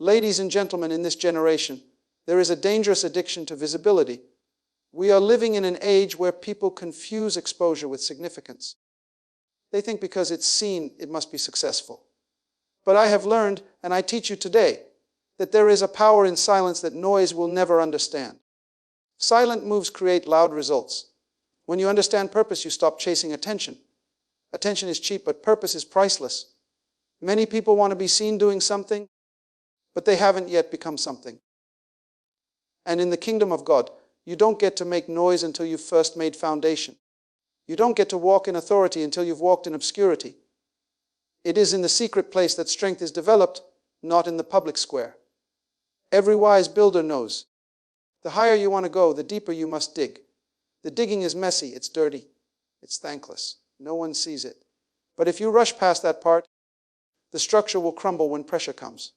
Ladies and gentlemen, in this generation, there is a dangerous addiction to visibility. We are living in an age where people confuse exposure with significance. They think because it's seen, it must be successful. But I have learned, and I teach you today, that there is a power in silence that noise will never understand. Silent moves create loud results. When you understand purpose, you stop chasing attention. Attention is cheap, but purpose is priceless. Many people want to be seen doing something, but they haven't yet become something. And in the kingdom of God, you don't get to make noise until you've first made foundation. You don't get to walk in authority until you've walked in obscurity. It is in the secret place that strength is developed, not in the public square. Every wise builder knows. The higher you want to go, the deeper you must dig. The digging is messy, it's dirty, it's thankless. No one sees it. But if you rush past that part, the structure will crumble when pressure comes.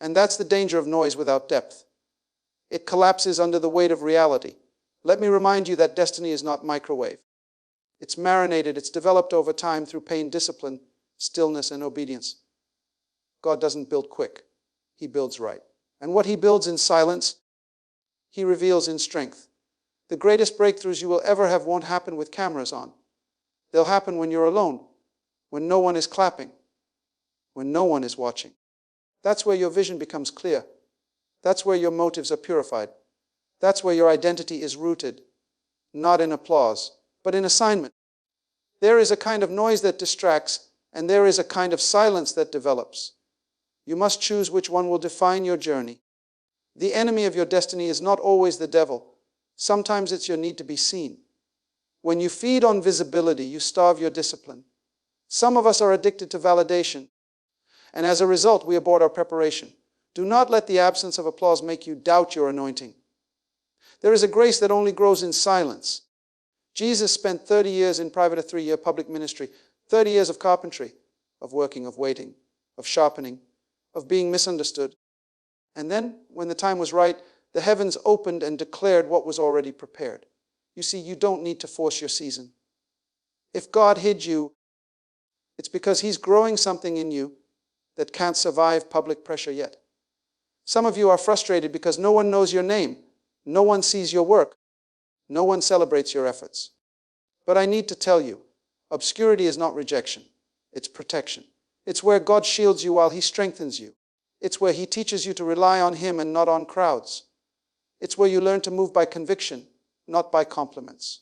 And that's the danger of noise without depth. It collapses under the weight of reality. Let me remind you that destiny is not microwave. It's marinated, it's developed over time through pain, discipline, stillness, and obedience. God doesn't build quick. He builds right. And what he builds in silence, he reveals in strength. The greatest breakthroughs you will ever have won't happen with cameras on. They'll happen when you're alone, when no one is clapping, when no one is watching. That's where your vision becomes clear. That's where your motives are purified. That's where your identity is rooted, not in applause, but in assignment. There is a kind of noise that distracts, and there is a kind of silence that develops. You must choose which one will define your journey. The enemy of your destiny is not always the devil. Sometimes it's your need to be seen. When you feed on visibility, you starve your discipline. Some of us are addicted to validation, and as a result, we abort our preparation. Do not let the absence of applause make you doubt your anointing. There is a grace that only grows in silence. Jesus spent 30 years in private, a 3-year public ministry, 30 years of carpentry, of working, of waiting, of sharpening, of being misunderstood. And then, when the time was right, the heavens opened and declared what was already prepared. You see, you don't need to force your season. If God hid you, it's because he's growing something in you that can't survive public pressure yet. Some of you are frustrated because no one knows your name. No one sees your work. No one celebrates your efforts. But I need to tell you, obscurity is not rejection. It's protection. It's where God shields you while he strengthens you. It's where he teaches you to rely on him and not on crowds. It's where you learn to move by conviction, not by compliments.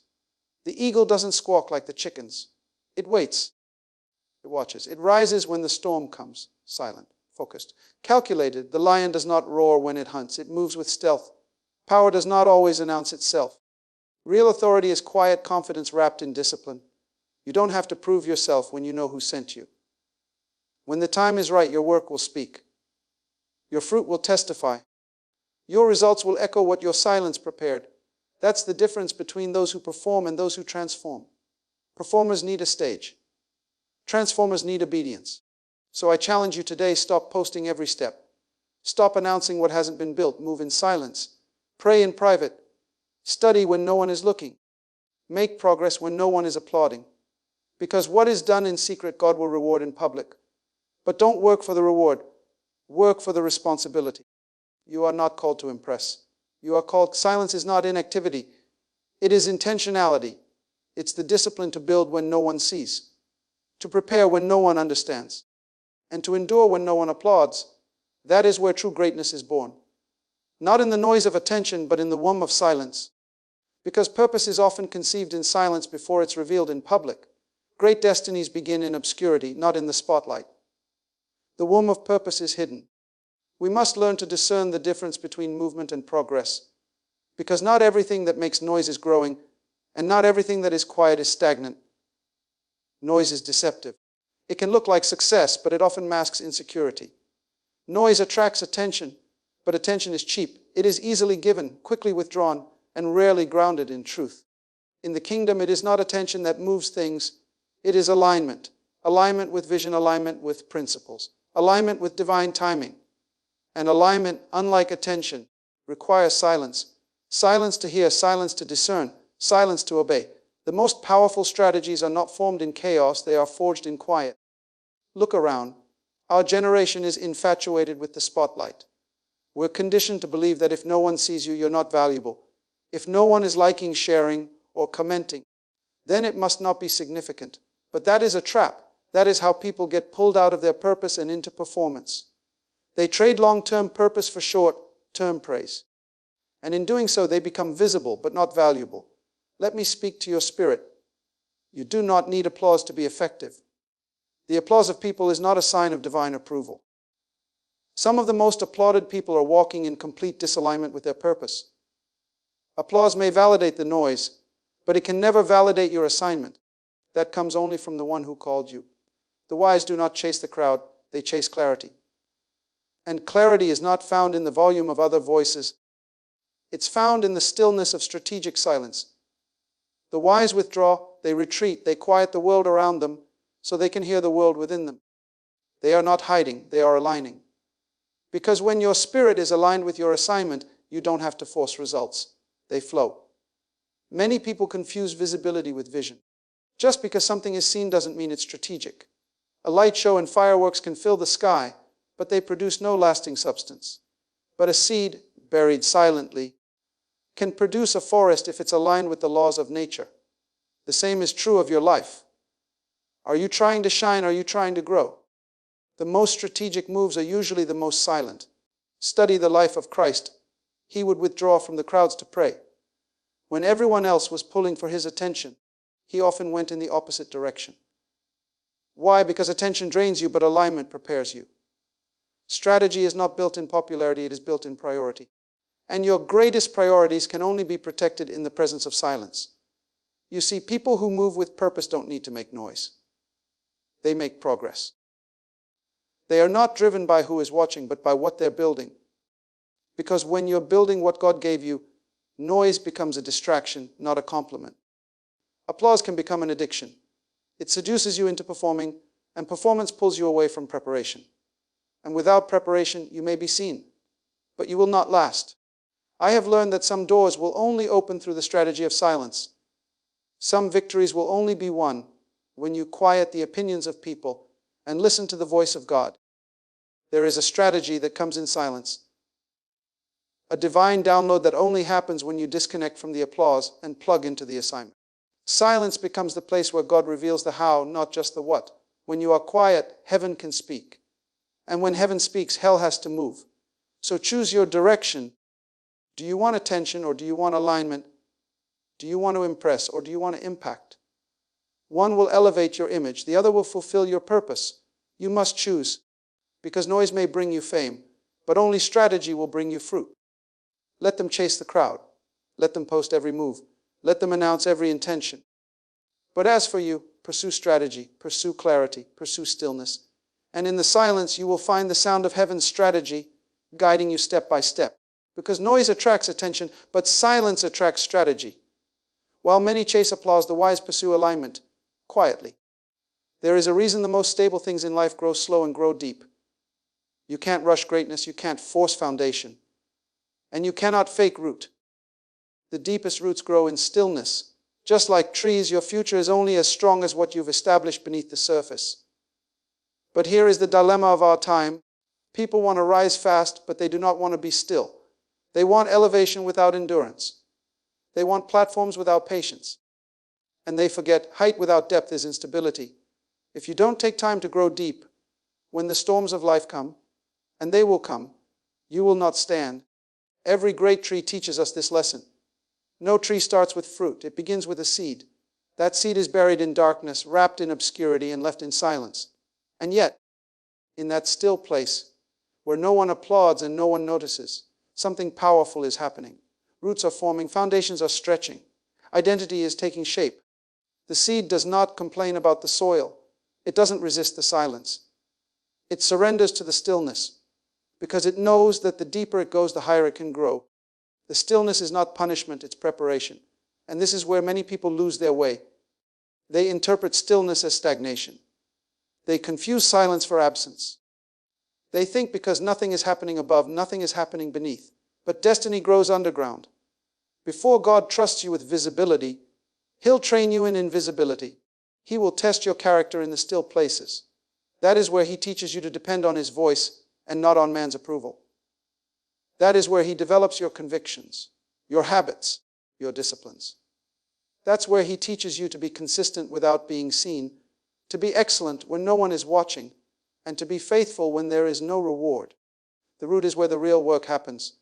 The eagle doesn't squawk like the chickens. It waits. It watches. It rises when the storm comes, silent, focused. Calculated, the lion does not roar when it hunts. It moves with stealth. Power does not always announce itself. Real authority is quiet confidence wrapped in discipline. You don't have to prove yourself when you know who sent you. When the time is right, your work will speak. Your fruit will testify. Your results will echo what your silence prepared. That's the difference between those who perform and those who transform. Performers need a stage. Transformers need obedience. So I challenge you today, stop posting every step. Stop announcing what hasn't been built. Move in silence. Pray in private. Study when no one is looking. Make progress when no one is applauding. Because what is done in secret, God will reward in public. But don't work for the reward. Work for the responsibility. You are not called to impress. You are called, silence is not inactivity. It is intentionality. It's the discipline to build when no one sees, to prepare when no one understands, and to endure when no one applauds. That is where true greatness is born. Not in the noise of attention, but in the womb of silence. Because purpose is often conceived in silence before it's revealed in public. Great destinies begin in obscurity, not in the spotlight. The womb of purpose is hidden. We must learn to discern the difference between movement and progress. Because not everything that makes noise is growing, and not everything that is quiet is stagnant. Noise is deceptive. It can look like success, but it often masks insecurity. Noise attracts attention, but attention is cheap. It is easily given, quickly withdrawn, and rarely grounded in truth. In the kingdom, it is not attention that moves things. It is alignment. Alignment with vision, alignment with principles. Alignment with divine timing. And alignment, unlike attention, requires silence. Silence to hear, silence to discern, silence to obey. The most powerful strategies are not formed in chaos, they are forged in quiet. Look around. Our generation is infatuated with the spotlight. We're conditioned to believe that if no one sees you, you're not valuable. If no one is liking, sharing, or commenting, then it must not be significant. But that is a trap. That is how people get pulled out of their purpose and into performance. They trade long-term purpose for short-term praise. And in doing so, they become visible but not valuable. Let me speak to your spirit. You do not need applause to be effective. The applause of people is not a sign of divine approval. Some of the most applauded people are walking in complete disalignment with their purpose. Applause may validate the noise, but it can never validate your assignment. That comes only from the one who called you. The wise do not chase the crowd, they chase clarity. And clarity is not found in the volume of other voices. It's found in the stillness of strategic silence. The wise withdraw, they retreat, they quiet the world around them so they can hear the world within them. They are not hiding, they are aligning. Because when your spirit is aligned with your assignment, you don't have to force results. They flow. Many people confuse visibility with vision. Just because something is seen doesn't mean it's strategic. A light show and fireworks can fill the sky, but they produce no lasting substance. But a seed, buried silently, can produce a forest if it's aligned with the laws of nature. The same is true of your life. Are you trying to shine? Are you trying to grow? The most strategic moves are usually the most silent. Study the life of Christ. He would withdraw from the crowds to pray. When everyone else was pulling for his attention, he often went in the opposite direction. Why? Because attention drains you, but alignment prepares you. Strategy is not built in popularity, it is built in priority. And your greatest priorities can only be protected in the presence of silence. You see, people who move with purpose don't need to make noise. They make progress. They are not driven by who is watching, but by what they're building. Because when you're building what God gave you, noise becomes a distraction, not a compliment. Applause can become an addiction. It seduces you into performing, and performance pulls you away from preparation. And without preparation, you may be seen, but you will not last. I have learned that some doors will only open through the strategy of silence. Some victories will only be won when you quiet the opinions of people and listen to the voice of God. There is a strategy that comes in silence. A divine download that only happens when you disconnect from the applause and plug into the assignment. Silence becomes the place where God reveals the how, not just the what. When you are quiet, heaven can speak. And when heaven speaks, hell has to move. So choose your direction. Do you want attention or do you want alignment? Do you want to impress or do you want to impact? One will elevate your image, the other will fulfill your purpose. You must choose, because noise may bring you fame, but only strategy will bring you fruit. Let them chase the crowd. Let them post every move. Let them announce every intention. But as for you, pursue strategy, pursue clarity, pursue stillness. And in the silence, you will find the sound of heaven's strategy guiding you step by step. Because noise attracts attention, but silence attracts strategy. While many chase applause, the wise pursue alignment, quietly. There is a reason the most stable things in life grow slow and grow deep. You can't rush greatness, you can't force foundation, and you cannot fake root. The deepest roots grow in stillness. Just like trees, your future is only as strong as what you've established beneath the surface. But here is the dilemma of our time. People want to rise fast, but they do not want to be still. They want elevation without endurance. They want platforms without patience. And they forget height without depth is instability. If you don't take time to grow deep, when the storms of life come, and they will come, you will not stand. Every great tree teaches us this lesson. No tree starts with fruit. It begins with a seed. That seed is buried in darkness, wrapped in obscurity, and left in silence. And yet, in that still place, where no one applauds and no one notices, something powerful is happening. Roots are forming, foundations are stretching, identity is taking shape. The seed does not complain about the soil. It doesn't resist the silence. It surrenders to the stillness, because it knows that the deeper it goes, the higher it can grow. The stillness is not punishment, it's preparation. And this is where many people lose their way. They interpret stillness as stagnation. They confuse silence for absence. They think because nothing is happening above, nothing is happening beneath. But destiny grows underground. Before God trusts you with visibility, He'll train you in invisibility. He will test your character in the still places. That is where He teaches you to depend on His voice and not on man's approval. That is where He develops your convictions, your habits, your disciplines. That's where He teaches you to be consistent without being seen, to be excellent when no one is watching, and to be faithful when there is no reward. The root is where the real work happens.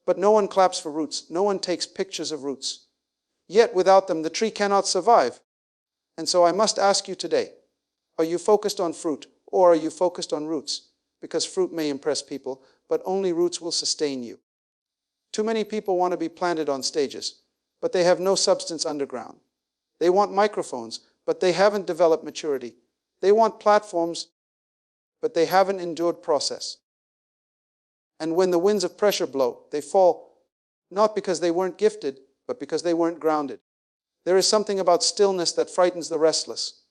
But no one claps for roots. No one takes pictures of roots. Yet without them, the tree cannot survive. And so I must ask you today, are you focused on fruit or are you focused on roots? Because fruit may impress people, but only roots will sustain you. Too many people want to be planted on stages, but they have no substance underground. They want microphones, but they haven't developed maturity. They want platforms, but they haven't endured process. And when the winds of pressure blow, they fall, not because they weren't gifted, but because they weren't grounded. There is something about stillness that frightens the restless.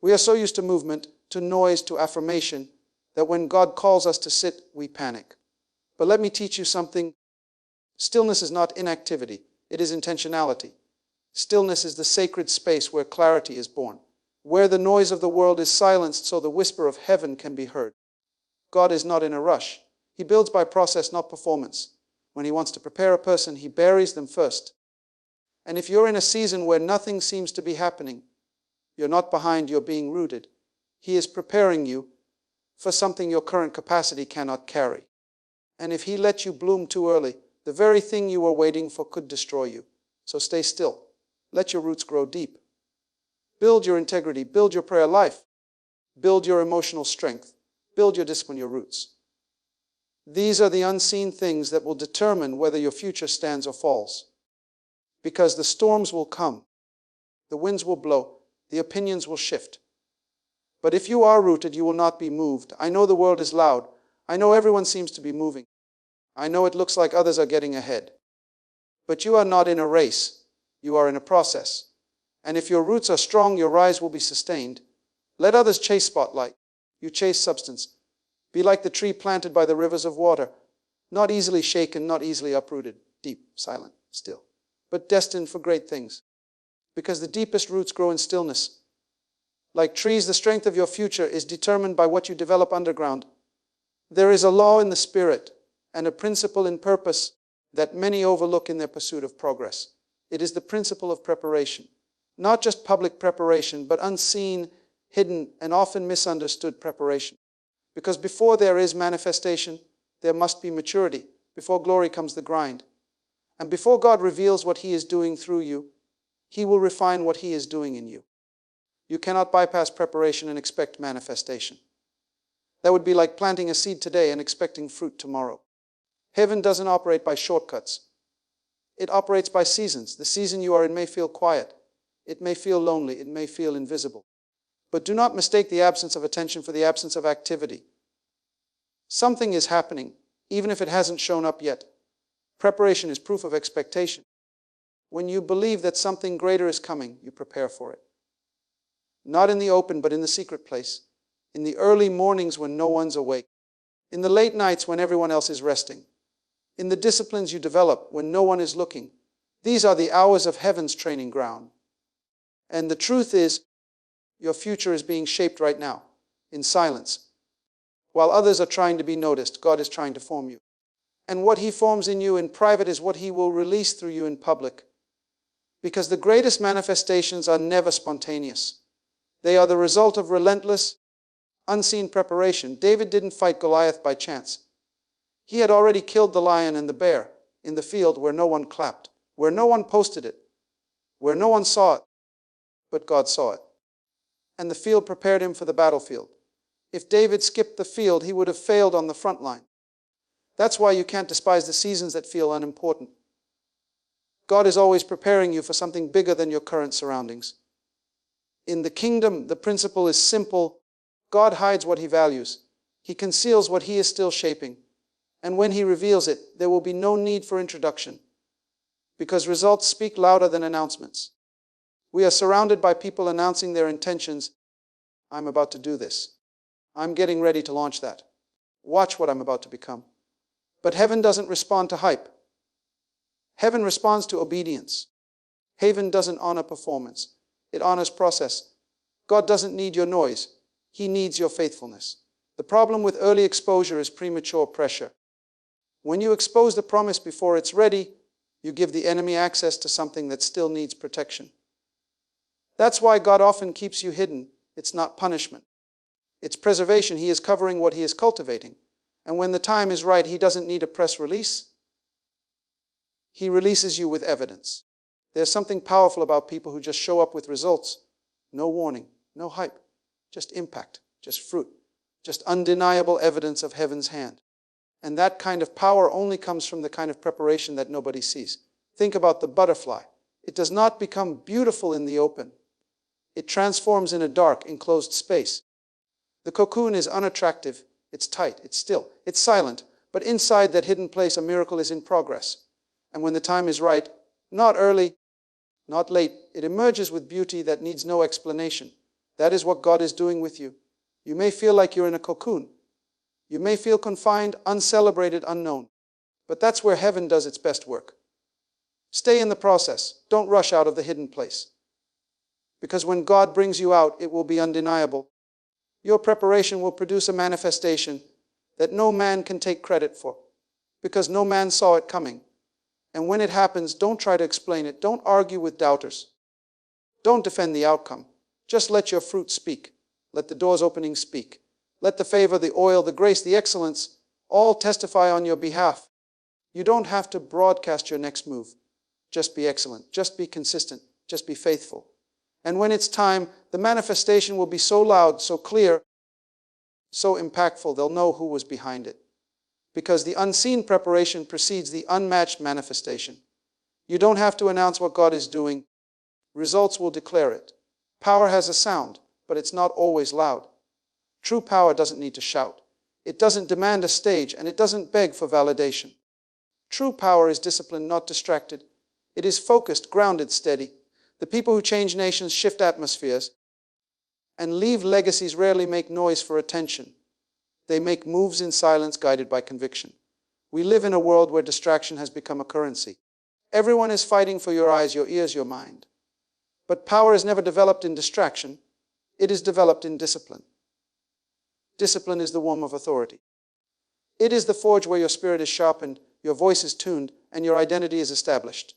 We are so used to movement, to noise, to affirmation, that when God calls us to sit, we panic. But let me teach you something. Stillness is not inactivity, it is intentionality. Stillness is the sacred space where clarity is born, where the noise of the world is silenced so the whisper of heaven can be heard. God is not in a rush. He builds by process, not performance. When He wants to prepare a person, He buries them first. And if you're in a season where nothing seems to be happening, you're not behind, you're being rooted. He is preparing you for something your current capacity cannot carry. And if He let you bloom too early, the very thing you were waiting for could destroy you. So stay still. Let your roots grow deep. Build your integrity. Build your prayer life. Build your emotional strength. Build your discipline, your roots. These are the unseen things that will determine whether your future stands or falls. Because the storms will come, the winds will blow, the opinions will shift. But if you are rooted, you will not be moved. I know the world is loud. I know everyone seems to be moving. I know it looks like others are getting ahead. But you are not in a race. You are in a process. And if your roots are strong, your rise will be sustained. Let others chase spotlight. You chase substance. Be like the tree planted by the rivers of water, not easily shaken, not easily uprooted, deep, silent, still, but destined for great things. Because the deepest roots grow in stillness. Like trees, the strength of your future is determined by what you develop underground. There is a law in the spirit and a principle in purpose that many overlook in their pursuit of progress. It is the principle of preparation. Not just public preparation, but unseen, hidden, and often misunderstood preparation. Because before there is manifestation, there must be maturity. Before glory comes the grind. And before God reveals what He is doing through you, He will refine what He is doing in you. You cannot bypass preparation and expect manifestation. That would be like planting a seed today and expecting fruit tomorrow. Heaven doesn't operate by shortcuts. It operates by seasons. The season you are in may feel quiet. It may feel lonely. It may feel invisible. But do not mistake the absence of attention for the absence of activity. Something is happening, even if it hasn't shown up yet. Preparation is proof of expectation. When you believe that something greater is coming, you prepare for it. Not in the open, but in the secret place. In the early mornings when no one's awake. In the late nights when everyone else is resting. In the disciplines you develop when no one is looking. These are the hours of heaven's training ground. And the truth is, your future is being shaped right now, in silence. While others are trying to be noticed, God is trying to form you. And what He forms in you in private is what He will release through you in public. Because the greatest manifestations are never spontaneous. They are the result of relentless, unseen preparation. David didn't fight Goliath by chance. He had already killed the lion and the bear in the field where no one clapped, where no one posted it, where no one saw it, but God saw it. And the field prepared him for the battlefield. If David skipped the field, he would have failed on the front line. That's why you can't despise the seasons that feel unimportant. God is always preparing you for something bigger than your current surroundings. In the kingdom, the principle is simple. God hides what He values. He conceals what He is still shaping. And when He reveals it, there will be no need for introduction. Because results speak louder than announcements. We are surrounded by people announcing their intentions. I'm about to do this. I'm getting ready to launch that. Watch what I'm about to become. But heaven doesn't respond to hype. Heaven responds to obedience. Heaven doesn't honor performance. It honors process. God doesn't need your noise. He needs your faithfulness. The problem with early exposure is premature pressure. When you expose the promise before it's ready, you give the enemy access to something that still needs protection. That's why God often keeps you hidden. It's not punishment. It's preservation. He is covering what He is cultivating. And when the time is right, He doesn't need a press release. He releases you with evidence. There's something powerful about people who just show up with results. No warning, no hype, just impact, just fruit, just undeniable evidence of heaven's hand. And that kind of power only comes from the kind of preparation that nobody sees. Think about the butterfly. It does not become beautiful in the open. It transforms in a dark, enclosed space. The cocoon is unattractive. It's tight. It's still. It's silent. But inside that hidden place, a miracle is in progress. And when the time is right, not early, not late, it emerges with beauty that needs no explanation. That is what God is doing with you. You may feel like you're in a cocoon. You may feel confined, uncelebrated, unknown. But that's where heaven does its best work. Stay in the process. Don't rush out of the hidden place. Because when God brings you out, it will be undeniable. Your preparation will produce a manifestation that no man can take credit for, because no man saw it coming. And when it happens, don't try to explain it. Don't argue with doubters. Don't defend the outcome. Just let your fruit speak. Let the doors opening speak. Let the favor, the oil, the grace, the excellence all testify on your behalf. You don't have to broadcast your next move. Just be excellent. Just be consistent. Just be faithful. And when it's time, the manifestation will be so loud, so clear, so impactful, they'll know who was behind it. Because the unseen preparation precedes the unmatched manifestation. You don't have to announce what God is doing. Results will declare it. Power has a sound, but it's not always loud. True power doesn't need to shout. It doesn't demand a stage, and it doesn't beg for validation. True power is disciplined, not distracted. It is focused, grounded, steady. The people who change nations shift atmospheres, and leave legacies rarely make noise for attention. They make moves in silence, guided by conviction. We live in a world where distraction has become a currency. Everyone is fighting for your eyes, your ears, your mind. But power is never developed in distraction. It is developed in discipline. Discipline is the womb of authority. It is the forge where your spirit is sharpened, your voice is tuned, and your identity is established.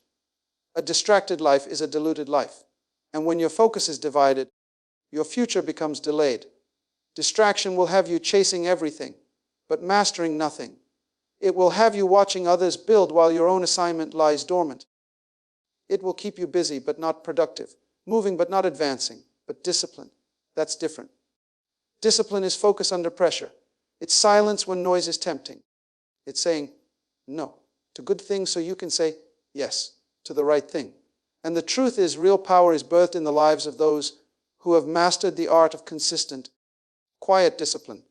A distracted life is a deluded life. And when your focus is divided, your future becomes delayed. Distraction will have you chasing everything, but mastering nothing. It will have you watching others build while your own assignment lies dormant. It will keep you busy but not productive, moving but not advancing, but disciplined. That's different. Discipline is focus under pressure. It's silence when noise is tempting. It's saying no to good things so you can say yes to the right thing. And the truth is, real power is birthed in the lives of those who have mastered the art of consistent, quiet discipline.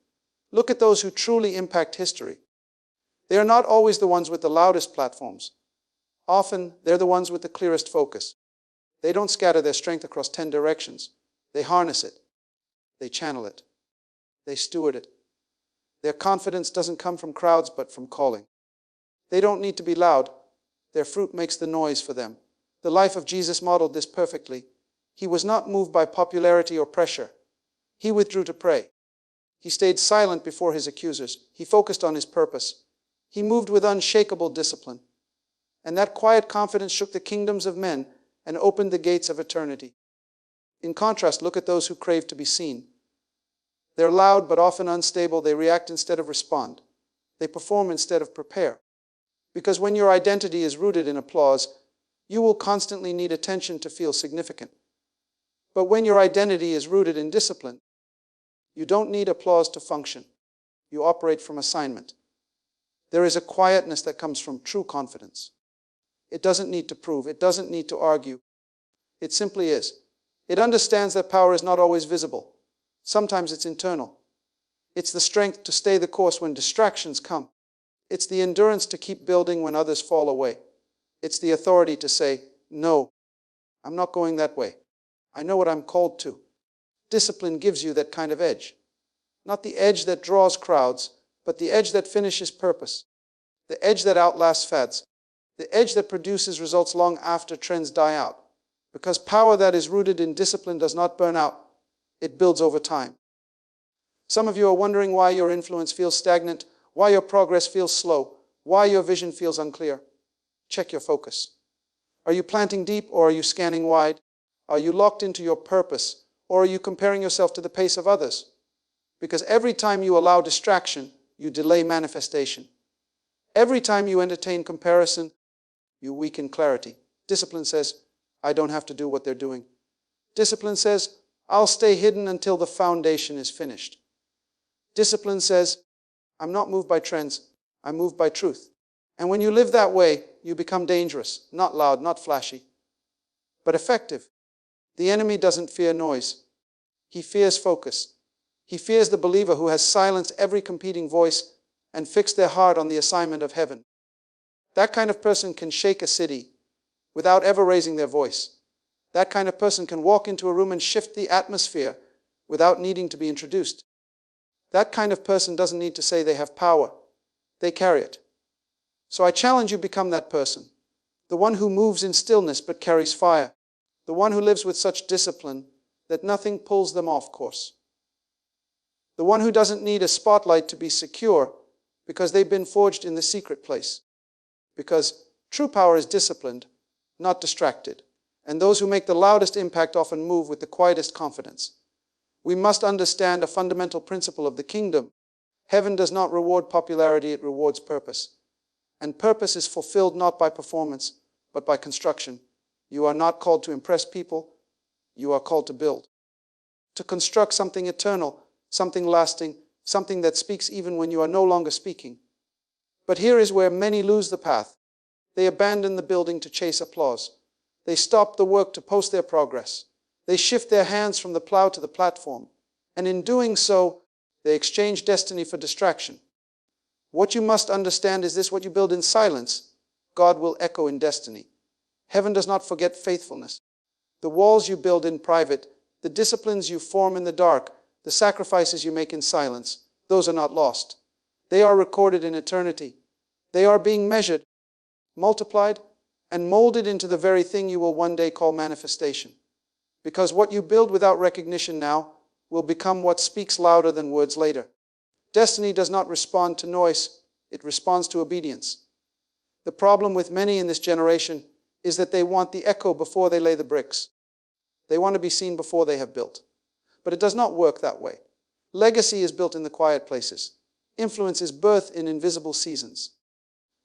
Look at those who truly impact history. They are not always the ones with the loudest platforms. Often, they're the ones with the clearest focus. They don't scatter their strength across 10 directions. They harness it. They channel it. They steward it. Their confidence doesn't come from crowds, but from calling. They don't need to be loud. Their fruit makes the noise for them. The life of Jesus modeled this perfectly. He was not moved by popularity or pressure. He withdrew to pray. He stayed silent before his accusers. He focused on his purpose. He moved with unshakable discipline. And that quiet confidence shook the kingdoms of men and opened the gates of eternity. In contrast, look at those who crave to be seen. They're loud but often unstable. They react instead of respond. They perform instead of prepare. Because when your identity is rooted in applause, you will constantly need attention to feel significant. But when your identity is rooted in discipline, you don't need applause to function. You operate from assignment. There is a quietness that comes from true confidence. It doesn't need to prove. It doesn't need to argue. It simply is. It understands that power is not always visible. Sometimes it's internal. It's the strength to stay the course when distractions come. It's the endurance to keep building when others fall away. It's the authority to say, no, I'm not going that way. I know what I'm called to. Discipline gives you that kind of edge. Not the edge that draws crowds, but the edge that finishes purpose. The edge that outlasts fads. The edge that produces results long after trends die out. Because power that is rooted in discipline does not burn out. It builds over time. Some of you are wondering why your influence feels stagnant, why your progress feels slow, why your vision feels unclear. Check your focus. Are you planting deep or are you scanning wide? Are you locked into your purpose or are you comparing yourself to the pace of others? Because every time you allow distraction, you delay manifestation. Every time you entertain comparison, you weaken clarity. Discipline says, I don't have to do what they're doing. Discipline says, I'll stay hidden until the foundation is finished. Discipline says, I'm not moved by trends, I'm moved by truth. And when you live that way, you become dangerous, not loud, not flashy, but effective. The enemy doesn't fear noise. He fears focus. He fears the believer who has silenced every competing voice and fixed their heart on the assignment of heaven. That kind of person can shake a city without ever raising their voice. That kind of person can walk into a room and shift the atmosphere without needing to be introduced. That kind of person doesn't need to say they have power. They carry it. So I challenge you to become that person. The one who moves in stillness but carries fire. The one who lives with such discipline that nothing pulls them off course. The one who doesn't need a spotlight to be secure because they've been forged in the secret place. Because true power is disciplined, not distracted. And those who make the loudest impact often move with the quietest confidence. We must understand a fundamental principle of the kingdom. Heaven does not reward popularity, it rewards purpose. And purpose is fulfilled not by performance, but by construction. You are not called to impress people, you are called to build. To construct something eternal, something lasting, something that speaks even when you are no longer speaking. But here is where many lose the path. They abandon the building to chase applause. They stop the work to post their progress. They shift their hands from the plow to the platform. And in doing so, they exchange destiny for distraction. What you must understand is this: what you build in silence, God will echo in destiny. Heaven does not forget faithfulness. The walls you build in private, the disciplines you form in the dark, the sacrifices you make in silence, those are not lost. They are recorded in eternity. They are being measured, multiplied, and molded into the very thing you will one day call manifestation. Because what you build without recognition now will become what speaks louder than words later. Destiny does not respond to noise, it responds to obedience. The problem with many in this generation is that they want the echo before they lay the bricks. They want to be seen before they have built. But it does not work that way. Legacy is built in the quiet places. Influence is birthed in invisible seasons.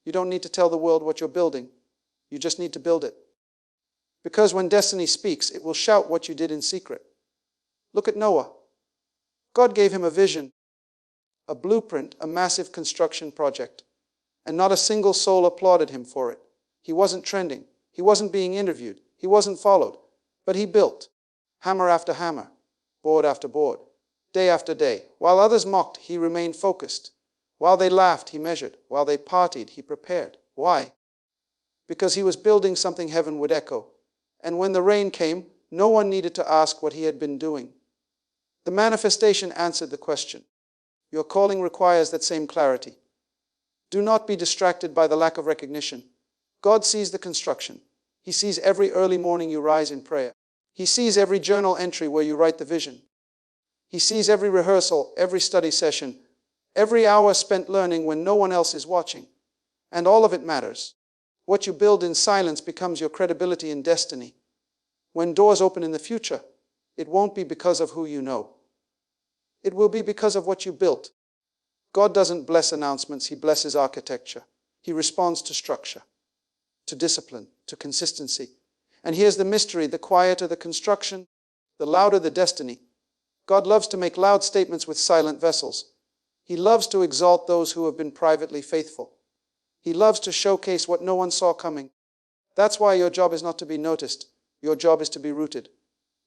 You don't need to tell the world what you're building. You just need to build it. Because when destiny speaks, it will shout what you did in secret. Look at Noah. God gave him a vision, a blueprint, a massive construction project. And not a single soul applauded him for it. He wasn't trending. He wasn't being interviewed. He wasn't followed. But he built, hammer after hammer, board after board, day after day. While others mocked, he remained focused. While they laughed, he measured. While they partied, he prepared. Why? Because he was building something heaven would echo. And when the rain came, no one needed to ask what he had been doing. The manifestation answered the question. Your calling requires that same clarity. Do not be distracted by the lack of recognition. God sees the construction. He sees every early morning you rise in prayer. He sees every journal entry where you write the vision. He sees every rehearsal, every study session, every hour spent learning when no one else is watching. And all of it matters. What you build in silence becomes your credibility in destiny. When doors open in the future, it won't be because of who you know. It will be because of what you built. God doesn't bless announcements, He blesses architecture. He responds to structure, to discipline, to consistency. And here's the mystery: the quieter the construction, the louder the destiny. God loves to make loud statements with silent vessels. He loves to exalt those who have been privately faithful. He loves to showcase what no one saw coming. That's why your job is not to be noticed. Your job is to be rooted.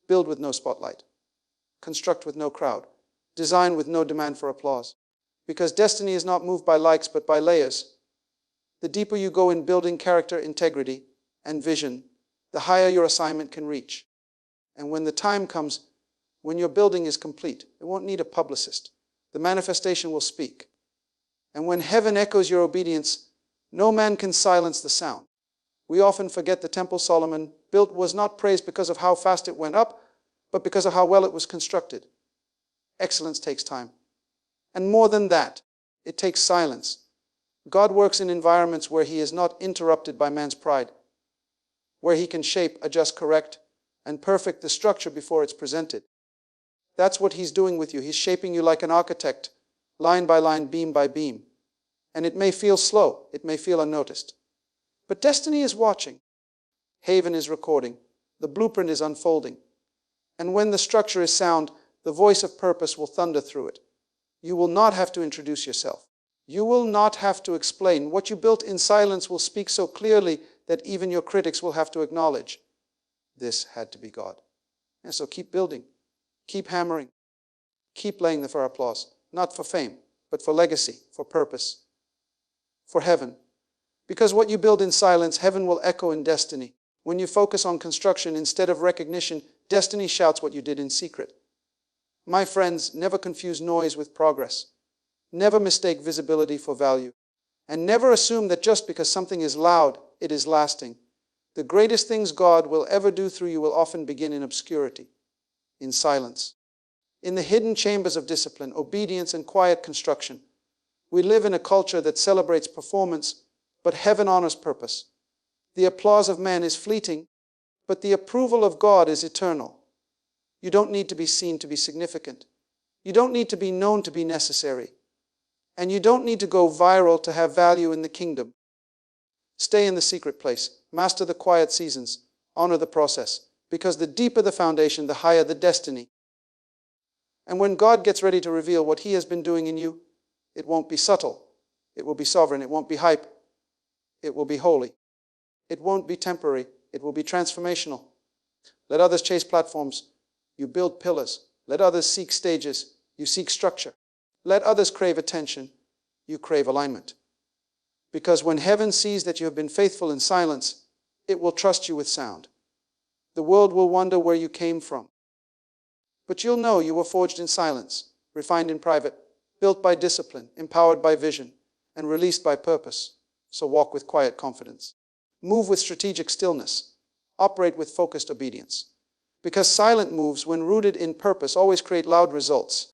Build with no spotlight. Construct with no crowd. Design with no demand for applause. Because destiny is not moved by likes but by layers. The deeper you go in building character, integrity, and vision, the higher your assignment can reach. And when the time comes, when your building is complete, it won't need a publicist. The manifestation will speak. And when heaven echoes your obedience, no man can silence the sound. We often forget the temple Solomon built was not praised because of how fast it went up, but because of how well it was constructed. Excellence takes time. And more than that, it takes silence. God works in environments where He is not interrupted by man's pride, where He can shape, adjust, correct, and perfect the structure before it's presented. That's what He's doing with you. He's shaping you like an architect, line by line, beam by beam. And it may feel slow, it may feel unnoticed. But destiny is watching. Haven is recording. The blueprint is unfolding. And when the structure is sound, the voice of purpose will thunder through it. You will not have to introduce yourself. You will not have to explain. What you built in silence will speak so clearly that even your critics will have to acknowledge, this had to be God. And so keep building. Keep hammering. Keep laying for applause. Not for fame, but for legacy, for purpose, for heaven. Because what you build in silence, heaven will echo in destiny. When you focus on construction instead of recognition, destiny shouts what you did in secret. My friends, never confuse noise with progress. Never mistake visibility for value. And never assume that just because something is loud, it is lasting. The greatest things God will ever do through you will often begin in obscurity, in silence. In the hidden chambers of discipline, obedience, and quiet construction. We live in a culture that celebrates performance, but heaven honors purpose. The applause of man is fleeting, but the approval of God is eternal. You don't need to be seen to be significant. You don't need to be known to be necessary. And you don't need to go viral to have value in the kingdom. Stay in the secret place. Master the quiet seasons. Honor the process. Because the deeper the foundation, the higher the destiny. And when God gets ready to reveal what He has been doing in you, it won't be subtle. It will be sovereign. It won't be hype. It will be holy. It won't be temporary. It will be transformational. Let others chase platforms. You build pillars. Let others seek stages. You seek structure. Let others crave attention. You crave alignment. Because when heaven sees that you have been faithful in silence, it will trust you with sound. The world will wonder where you came from. But you'll know you were forged in silence, refined in private, built by discipline, empowered by vision, and released by purpose. So walk with quiet confidence. Move with strategic stillness. Operate with focused obedience. Because silent moves, when rooted in purpose, always create loud results.